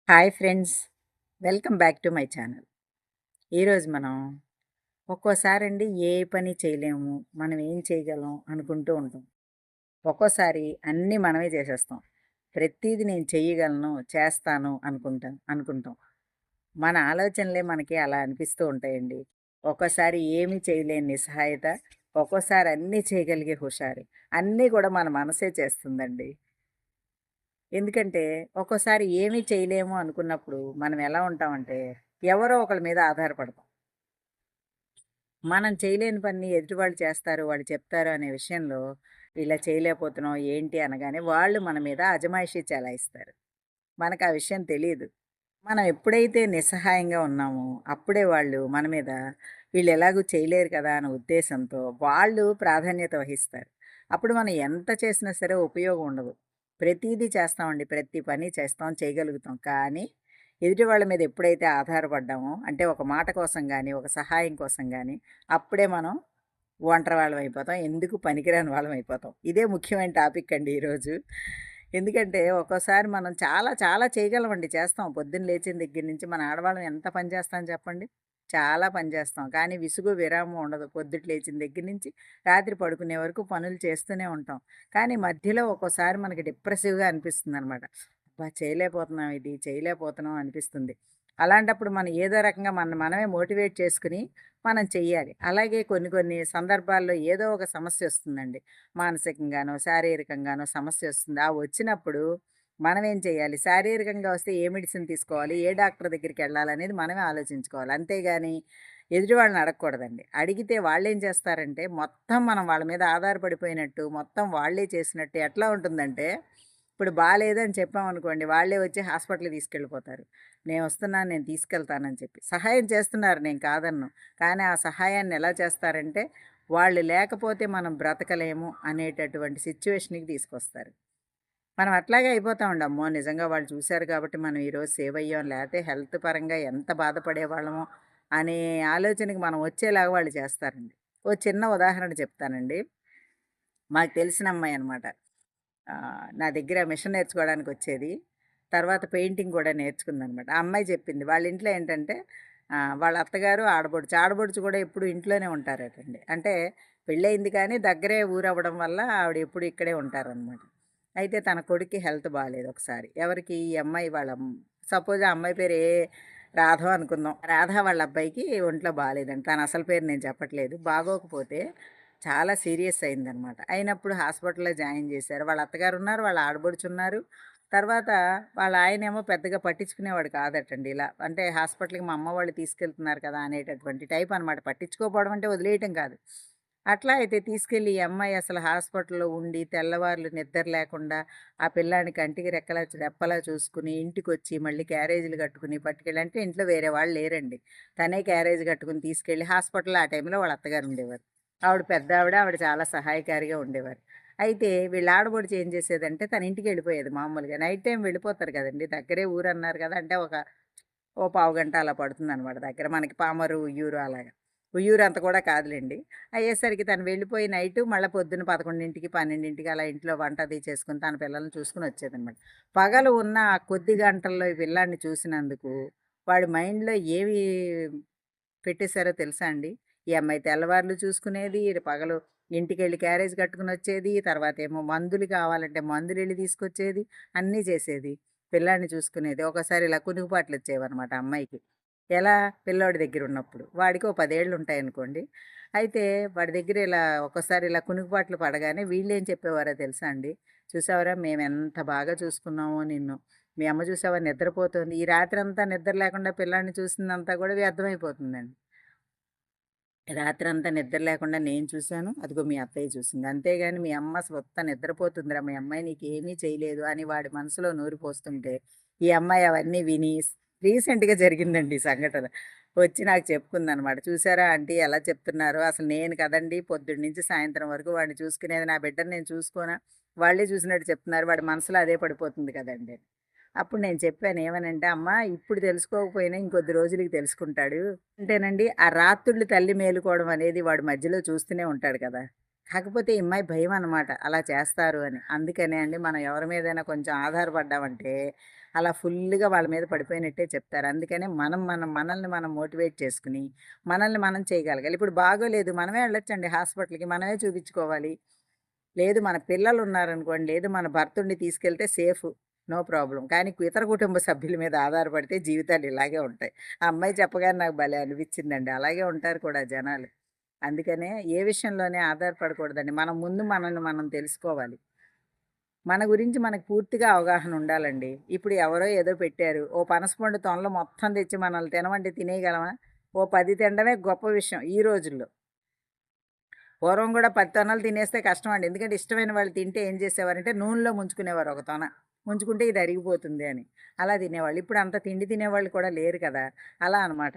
Hi friends, welcome back to my channel. ఈరోజు మనం ఒక్కోసారండి ఏ పని చేయలేము, మనం ఏం చేయగలం అనుకుంటూ ఉంటాం. ఒక్కోసారి అన్నీ మనమే చేసేస్తాం. ప్రతీది నేను చెయ్యగలను, చేస్తాను అనుకుంటాం. మన ఆలోచనలే మనకి అలా అనిపిస్తూ ఉంటాయండి. ఒక్కోసారి ఏమీ చేయలేని నిస్సహాయత, ఒక్కోసారి అన్నీ చేయగలిగే హుషారు. అన్నీ కూడా మన మనసే చేస్తుందండి. ఎందుకంటే, ఒక్కోసారి ఏమీ చేయలేము అనుకున్నప్పుడు మనం ఎలా ఉంటామంటే, ఎవరో ఒకళ్ళ మీద ఆధారపడతాం. మనం చేయలేని పనిని ఎదుటి వాళ్ళు చేస్తారు, వాళ్ళు చెప్తారు అనే విషయంలో, ఇలా చేయలేకపోతున్నాం ఏంటి అనగానే, వాళ్ళు మన మీద అజమాయిషీ చెలాయిస్తారు. మనకు ఆ విషయం తెలీదు. మనం ఎప్పుడైతే నిస్సహాయంగా ఉన్నామో, అప్పుడే వాళ్ళు మన మీద వీళ్ళు ఎలాగూ చేయలేరు కదా అనే ఉద్దేశంతో వాళ్ళు ప్రాధాన్యత వహిస్తారు. అప్పుడు మనం ఎంత చేసినా సరే ఉపయోగం ఉండదు. ప్రతీదీ చేస్తామండి. ప్రతి పని చేస్తాం, చేయగలుగుతాం. కానీ ఎదుటి వాళ్ళ మీద ఎప్పుడైతే ఆధారపడ్డామో, అంటే ఒక మాట కోసం గానీ, ఒక సహాయం కోసం గానీ, అప్పుడే మనం ఒంటరి వాళ్ళం అయిపోతాం. ఎందుకు పనికిరాని వాళ్ళం అయిపోతాం. ఇదే ముఖ్యమైన టాపిక్ అండి ఈరోజు. ఎందుకంటే ఒక్కోసారి మనం చాలా చాలా చేయగలమండి, చేస్తాం. పొద్దున్న లేచిన దగ్గర నుంచి మన ఆడవాళ్ళం ఎంత పని చేస్తాం చెప్పండి? చాలా పని చేస్తాం. కానీ విసుగు, విరామం ఉండదు. పొద్దుట లేచిన దగ్గర నుంచి రాత్రి పడుకునే వరకు పనులు చేస్తూనే ఉంటాం. కానీ మధ్యలో ఒక్కోసారి మనకి డిప్రెసివ్‌గా అనిపిస్తుందనమాట. అబ్బా! చేయలేకపోతున్నాం ఇది, చేయలేకపోతున్నాం అనిపిస్తుంది. అలాంటప్పుడు మనం ఏదో రకంగా మనమే మోటివేట్ చేసుకొని మనం చెయ్యాలి. అలాగే కొన్ని కొన్ని సందర్భాల్లో ఏదో ఒక సమస్యొస్తుందండి. మానసికంగానో, శారీరకంగానో సమస్యొస్తుంది. ఆ వచ్చినప్పుడు మనమేం చేయాలి? శారీరకంగా వస్తే ఏ మెడిసిన్ తీసుకోవాలి? ఏ డాక్టర్ దగ్గరికెళ్ళాలనేది మనమే ఆలోచించుకోవాలి. అంతేగాని ఎదుటి వాళ్ళని అడగకూడదండి. అడిగితే వాళ్ళేం చేస్తారంటే, మొత్తం మనం వాళ్ళ మీద ఆధారపడిపోయినట్టు, మొత్తం వాళ్ళే చేసినట్టు ఎట్లా ఉంటుందంటే, ఇప్పుడు బాలేదు అని చెప్పామనుకోండి, వాళ్ళే వచ్చి హాస్పిటల్‌కి తీసుకెళ్ళిపోతారు. నేనొస్తున్నాను, నేను తీసుకెళ్తానని చెప్పి. సహాయం చేస్తున్నారు, నేను కాదనను. కానీ ఆ సహాయాన్ని ఎలా చేస్తారంటే, వాళ్ళు లేకపోతే మనం బ్రతకలేము అనేటటువంటి సిచ్యువేషన్‌కి తీసుకొస్తారు. మనం అట్లాగే అయిపోతామండి. అమ్మో! నిజంగా వాళ్ళు చూసారు కాబట్టి మనం ఈరోజు సేవ్ అయ్యాం. లేతే హెల్త్ పరంగా ఎంత బాధపడేవాళ్ళమో అనే ఆలోచనకి మనం వచ్చేలాగా వాళ్ళు చేస్తారండి. ఓ చిన్న ఉదాహరణ చెప్తానండి. మాకు తెలిసిన అమ్మాయి అనమాట. నా దగ్గర మిషన్ నేర్చుకోవడానికొచ్చేది. తర్వాత పెయింటింగ్ కూడా నేర్చుకుందనమాట. ఆ అమ్మాయి చెప్పింది. వాళ్ళ ఇంట్లో ఏంటంటే వాళ్ళ అత్తగారు, ఆడపడుచు. ఆడపడుచు కూడా ఎప్పుడు ఇంట్లోనే ఉంటారటండి. అంటే పెళ్ళయింది కానీ దగ్గరే ఊరవ్వడం వల్ల ఆవిడ ఎప్పుడు ఇక్కడే ఉంటారనమాట. అయితే తన కొడుక్కి హెల్త్ బాలేదు ఒకసారి. ఎవరికి? ఈ అమ్మాయి వాళ్ళ సపోజ్ ఆ అమ్మాయి పేరు రాధో అనుకుందాం. రాధ వాళ్ళ అబ్బాయికి ఒంట్లో బాలేదంట. తన అసలు పేరు నేను చెప్పట్లేదు. బాగోకపోతే చాలా సీరియస్ అయిందనమాట. అయినప్పుడు హాస్పిటల్‌లో జాయిన్ చేశారు. వాళ్ళ అత్తగారున్నారు, వాళ్ళ ఆడపడుచున్నారు. తర్వాత వాళ్ళ ఆయనేమో పెద్దగా పట్టించుకునేవాడు కాదటండి. ఇలా అంటే హాస్పిటల్‌కి మా అమ్మ వాళ్ళు తీసుకెళ్తున్నారు కదా అనేటటువంటి టైప్ అనమాట. పట్టించుకోకపోవడం అంటే వదిలేయటం కాదు. అట్లా అయితే తీసుకెళ్ళి ఈ అమ్మాయి అసలు హాస్పిటల్‌లో ఉండి తెల్లవార్లు నిద్ర లేకుండా ఆ పిల్లాడిని కంటికి రెప్పలా చూసుకుని ఇంటికొచ్చి మళ్ళీ క్యారేజీలు కట్టుకుని పట్టుకెళ్ళి, అంటే ఇంట్లో వేరే వాళ్ళు లేరండి. తనే క్యారేజ్ కట్టుకుని తీసుకెళ్ళి హాస్పిటల్‌లో ఆ టైంలో వాళ్ళ అత్తగారు ఉండేవారు. ఆవిడ పెద్దావిడ. ఆవిడ చాలా సహాయకారిగా ఉండేవారు. అయితే వీళ్ళ ఆడపడుచు ఏం చేసేదంటే తన ఇంటికెళ్ళిపోయేది మామూలుగా. నైట్ టైమ్ వెళ్ళిపోతారు కదండీ! దగ్గరే ఊరన్నారు కదా! అంటే ఓ పావుగంట అలా పడుతుందనమాట దగ్గర. మనకి పామరు, ఉయ్యూరు అలాగా. ఉయ్యూరు అంత కూడా కాదులెండి. అయ్యేసరికి తను వెళ్ళిపోయి నైటు మళ్ళా పొద్దున్న 11:00, 12:00 అలా ఇంట్లో వంట అది చేసుకొని తన పిల్లల్ని చూసుకొని వచ్చేదనమాట. పగలు ఉన్న ఆ కొద్ది గంటల్లో ఈ పిల్లాడిని చూసినందుకు వాడి మైండ్‌లో ఏమి పెట్టేశారో తెలుసా అండి? ఈ అమ్మాయి తెల్లవార్లు చూసుకునేది, పగలు ఇంటికెళ్ళి క్యారేజ్ కట్టుకొనొచ్చేది, తర్వాతేమో మందులు కావాలంటే మందులెళ్ళి తీసుకొచ్చేది, అన్నీ చేసేది. పిల్లాడిని చూసుకునేది. ఒక్కోసారి ఇలా కునుకుపాట్లొచ్చేవనమాట అమ్మాయికి. ఎలా? పిల్లోడి దగ్గరున్నప్పుడు. వాడికి ఓ 10 ఏళ్లుంటాయనుకోండి. అయితే వాడి దగ్గర ఇలా ఒక్కోసారి ఇలా కునుకుపాట్లు పడగానే వీళ్ళేం చెప్పేవారో తెలుసా అండి? "చూసావురా మేమెంత బాగా చూసుకున్నామో నిన్ను. మీ అమ్మ చూసావా నిద్రపోతోంది." ఈ రాత్రంతా నిద్ర లేకుండా పిల్లాడిని చూసిందంతా కూడా వ్యర్థమైపోతుందండి. రాత్రంతా నిద్ర లేకుండా నేను చూశాను. అదిగో మీ అత్తయ్య చూసింది. అంతేగాని మీ అమ్మ స్వత్త నిద్రపోతుందిరా, మీ అమ్మాయి నీకేమీ చేయలేదు అని వాడి మనసులో నూరి పోస్తుంటే, ఈ అమ్మాయి అవన్నీ విని రీసెంట్‌గా జరిగిందండి ఈ సంఘటన. వచ్చి నాకు చెప్పుకుందనమాట. చూసారా ఆంటీ ఎలా చెప్తున్నారో, అసలు నేను కదండీ పొద్దున్న నుంచి సాయంత్రం వరకు వాడిని చూసుకునేది. నా బిడ్డని నేను చూసుకోనా? వాళ్ళే చూసినట్టు చెప్తున్నారు. వాడి మనసులో అదే పడిపోతుంది కదండీ! అప్పుడు నేను చెప్పాను ఏమనంటే, "అమ్మా ఇప్పుడు తెలుసుకోకపోయినా ఇంకొద్ది రోజులకి తెలుసుకుంటాడు." అంటేనండి ఆ రాత్రుళ్ళు తల్లి మేలుకోవడం అనేది వాడు మధ్యలో చూస్తూనే ఉంటాడు కదా! కాకపోతే ఈ అమ్మాయి భయమనమాట అలా చేస్తారు అని. అందుకనే అండి మనం ఎవరి మీదైనా కొంచెం ఆధారపడ్డామంటే అలా ఫుల్‌గా వాళ్ళ మీద పడిపోయినట్టే చెప్తారు. అందుకనే మనల్ని మనం మోటివేట్ చేసుకొని, మనల్ని మనం చేయగలగాలి. ఇప్పుడు బాగోలేదు మనమే వెళ్ళొచ్చండి హాస్పిటల్‌కి. మనమే చూపించుకోవాలి. లేదు మన పిల్లలున్నారనుకోండి, లేదు మన భర్తుండి తీసుకెళ్తే సేఫు. No problem. కానీ ఇతర కుటుంబ సభ్యుల మీద ఆధారపడితే జీవితాలు ఇలాగే ఉంటాయి. ఆ అమ్మాయి చెప్పగానే నాకు భలే అనిపించిందండి. అలాగే ఉంటారు కూడా జనాలు. అందుకనే ఏ విషయంలోనే ఆధారపడకూడదండి. మనం ముందు మనల్ని మనం తెలుసుకోవాలి. మన గురించి మనకు పూర్తిగా అవగాహన ఉండాలండి. ఇప్పుడు ఎవరో ఏదో పెట్టారు. ఓ పనసపండు తొనలు మొత్తం తెచ్చి మనల్ని తినమంటే తినేయగలమా? ఓ 10 తినడమే గొప్ప విషయం ఈ రోజుల్లో. పూర్వం గూడా 10 తొనలు తినేస్తే కష్టమండి. ఎందుకంటే ఇష్టమైన వాళ్ళు తింటే ఏం చేసేవారంటే నూనెలో ముంచుకునేవారు ఒక తొన. ముంచుకుంటే ఇది అరిగిపోతుంది అని. అలా తినేవాళ్ళు. ఇప్పుడు అంత తిండి తినేవాళ్ళు కూడా లేరు కదా! అలా అనమాట.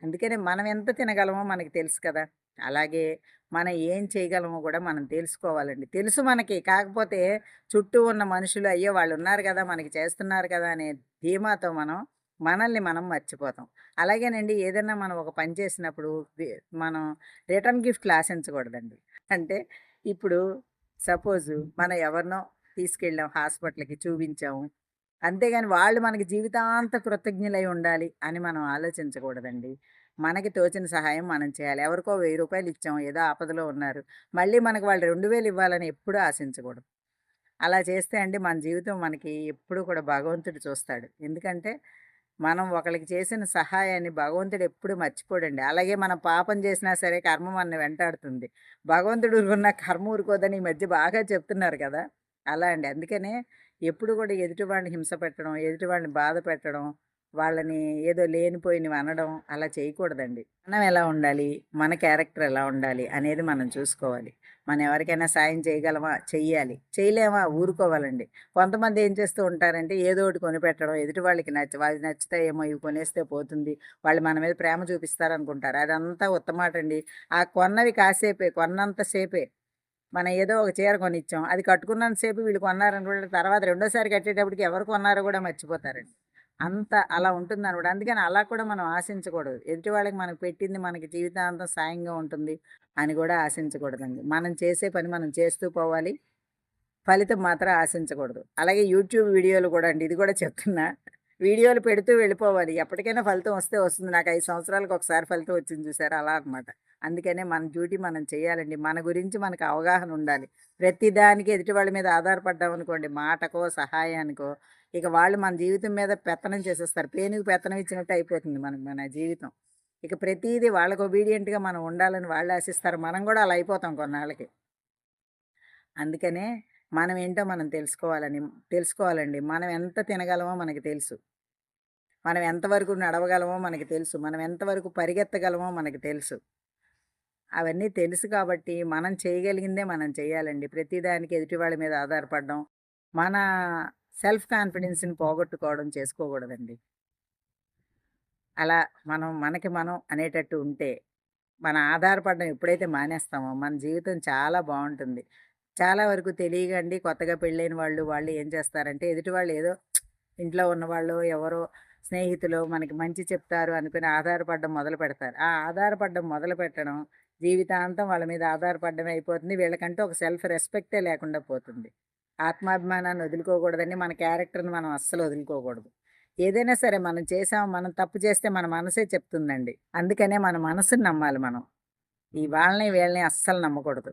అందుకనే మనం ఎంత తినగలమో మనకి తెలుసు కదా! అలాగే మనం ఏం చేయగలమో కూడా మనం తెలుసుకోవాలండి. తెలుసు మనకి. కాకపోతే చుట్టూ ఉన్న మనుషులు అయ్యో! వాళ్ళున్నారు కదా! మనకి చేస్తున్నారు కదా! అనే ధీమాతో మనల్ని మనం మర్చిపోతాం. అలాగేనండి ఏదన్నా మనం ఒక పని చేసినప్పుడు వి మనం రిటర్న్ గిఫ్ట్‌లు ఆశించకూడదండి. అంటే ఇప్పుడు సపోజు మనం ఎవరినో తీసుకెళ్ళాం హాస్పిటల్‌కి చూపించాము. అంతేగాని వాళ్ళు మనకి జీవితాంత కృతజ్ఞులై ఉండాలి అని మనం ఆలోచించకూడదండి. మనకి తోచిన సహాయం మనం చేయాలి. ఎవరికో రూ. 1000 ఇచ్చాం. ఏదో ఆపదలో ఉన్నారు. మళ్ళీ మనకు వాళ్ళు 2000 ఇవ్వాలని ఎప్పుడూ ఆశించకూడదు. అలా చేస్తే అండి మన జీవితం మనకి ఎప్పుడూ కూడా భగవంతుడు చూస్తాడు. ఎందుకంటే మనం ఒకళ్ళకి చేసిన సహాయాన్ని భగవంతుడు ఎప్పుడు మర్చిపోడండి. అలాగే మనం పాపం చేసినా సరే కర్మ మనని వెంటాడుతుంది. భగవంతుడు ఊరుకున్న కర్మ ఊరుకోదని ఈ మధ్య బాగా చెప్తున్నారు కదా! అలా అండి. అందుకనే ఎప్పుడు కూడా ఎదుటి వాళ్ళని హింస పెట్టడం, ఎదుటి వాళ్ళని బాధ పెట్టడం, వాళ్ళని ఏదో లేనిపోయినవి అనడం అలా చేయకూడదండి. మనం ఎలా ఉండాలి? మన క్యారెక్టర్ ఎలా ఉండాలి? అనేది మనం చూసుకోవాలి. మనం ఎవరికైనా సాయం చేయగలమా? చెయ్యాలి. చేయలేమా? ఊరుకోవాలండి. కొంతమంది ఏం చేస్తూ ఉంటారంటే ఏదో ఒకటి కొనిపెట్టడం, ఎదుటి వాళ్ళకి వాళ్ళకి నచ్చుతాయేమో ఇవి కొనేస్తే పోతుంది. వాళ్ళు మన మీద ప్రేమ చూపిస్తారనుకుంటారు. అదంతా ఉత్తమాటండి. ఆ కొన్నవి కాసేపే, కొన్నంత సేపే. మనం ఏదో ఒక చీర కొనిచ్చాం. అది కట్టుకున్నంత సేపు వీళ్ళు కొన్నారనుకోండి, తర్వాత రెండోసారి కట్టేటప్పటికి ఎవరు కొన్నారో కూడా మర్చిపోతారండి. అంత అలా ఉంటుందనమాట. అందుకని అలా కూడా మనం ఆశించకూడదు. ఎదుటి వాళ్ళకి మనకు పెట్టింది మనకి జీవితాంతం సాయంగా ఉంటుంది అని కూడా ఆశించకూడదండి. మనం చేసే పని మనం చేస్తూ పోవాలి. ఫలితం మాత్రం ఆశించకూడదు. అలాగే యూట్యూబ్ వీడియోలు కూడా అండి. ఇది కూడా చెప్తున్నా. వీడియోలు పెడుతూ వెళ్ళిపోవాలి. ఎప్పటికైనా ఫలితం వస్తే వస్తుంది. నాకు 5 సంవత్సరాలకు ఒకసారి ఫలితం వచ్చింది చూసారా? అలా అనమాట. అందుకనే మన డ్యూటీ మనం చేయాలండి. మన గురించి మనకు అవగాహన ఉండాలి. ప్రతి దానికి ఎదుటి వాళ్ళ మీద ఆధారపడ్డామనుకోండి, మాటకో, సహాయానికో, ఇక వాళ్ళు మన జీవితం మీద పెత్తనం చేసేస్తారు. పేనుగు పెత్తనం ఇచ్చినట్టు అయిపోతుంది మన జీవితం. ఇక ప్రతీదీ వాళ్ళకి ఒబీడియంట్‌గా మనం ఉండాలని వాళ్ళు ఆశిస్తారు. మనం కూడా అలా అయిపోతాం కొన్నాళ్ళకి. అందుకనే మనమేంటో మనం తెలుసుకోవాలండి. మనం ఎంత తినగలమో మనకు తెలుసు. మనం ఎంతవరకు నడవగలమో మనకు తెలుసు. మనం ఎంతవరకు పరిగెత్తగలమో మనకు తెలుసు. అవన్నీ తెలుసు కాబట్టి మనం చేయగలిగిందే మనం చేయాలండి. ప్రతిదానికి ఎదుటి వాళ్ళ మీద ఆధారపడడం, మన సెల్ఫ్ కాన్ఫిడెన్స్‌ని పోగొట్టుకోవడం చేసుకోకూడదండి. అలా మనకి మనం అనేటట్టు ఉంటే మన ఆధారపడడం ఎప్పుడైతే మానేస్తామో మన జీవితం చాలా బావుంటుంది. చాలా వరకు తెలియకండి కొత్తగా పెళ్ళైన వాళ్ళు ఏం చేస్తారంటే ఎదుటి వాళ్ళు ఏదో ఇంట్లో ఉన్నవాళ్ళో, ఎవరో స్నేహితులో మనకి మంచి చెప్తారు అనుకుని ఆధారపడడం మొదలుపెడతారు. ఆ ఆధారపడడం మొదలుపెట్టడం జీవితాంతం వాళ్ళ మీద ఆధారపడడమే అయిపోతుంది. వీళ్ళకంటూ ఒక సెల్ఫ్ రెస్పెక్టే లేకుండా పోతుంది. ఆత్మాభిమానాన్ని వదులుకోకూడదండి. మన క్యారెక్టర్‌ని మనం అస్సలు వదులుకోకూడదు. ఏదైనా సరే మనం చేసాం, మనం తప్పు చేస్తే మన మనసే చెప్తుందండి. అందుకనే మన మనసుని నమ్మాలి మనం. ఈ వాళ్ళని వీళ్ళని అస్సలు నమ్మకూడదు.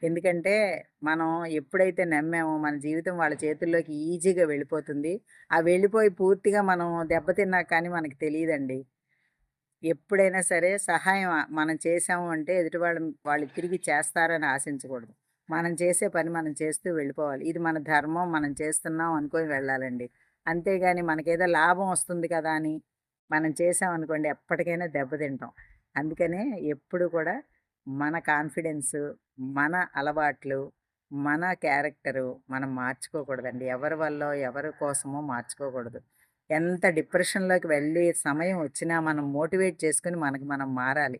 ఎందుకంటే మనం ఎప్పుడైతే నమ్మామో మన జీవితం వాళ్ళ చేతుల్లోకి ఈజీగా వెళ్ళిపోతుంది. ఆ వెళ్ళిపోయి పూర్తిగా మనం దెబ్బతిన్నా కానీ మనకి తెలీదండి. ఎప్పుడైనా సరే సహాయం మనం చేశాము అంటే ఎదుటి వాళ్ళు తిరిగి చేస్తారని ఆశించకూడదు. మనం చేసే పని మనం చేస్తూ వెళ్ళిపోవాలి. ఇది మన ధర్మం మనం చేస్తున్నాం అనుకోని వెళ్ళాలండి. అంతేగాని మనకేదో లాభం వస్తుంది కదా అని మనం చేసామనుకోండి ఎప్పటికైనా దెబ్బతింటాం. అందుకనే ఎప్పుడు కూడా మన కాన్ఫిడెన్సు, మన అలవాట్లు, మన క్యారెక్టరు మనం మార్చుకోకూడదండి. ఎవరి వల్లో, ఎవరి కోసమో మార్చుకోకూడదు. ఎంత డిప్రెషన్‌లోకి వెళ్ళే సమయం వచ్చినా మనం మోటివేట్ చేసుకొని మనకు మనం మారాలి.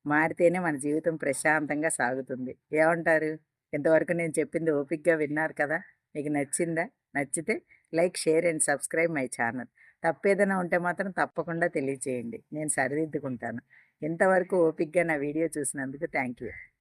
మారితేనే మన జీవితం ప్రశాంతంగా సాగుతుంది. ఏమంటారు? ఇంతవరకు నేను చెప్పింది ఓపికగా విన్నారు కదా! మీకు నచ్చిందా? నచ్చితే like, share and subscribe my channel. తప్పేదైనా ఉంటే మాత్రం తప్పకుండా తెలియచేయండి. నేను సరిదిద్దుకుంటాను. ఇంతవరకు ఓపికగా నా వీడియో చూసినందుకు థ్యాంక్ యూ.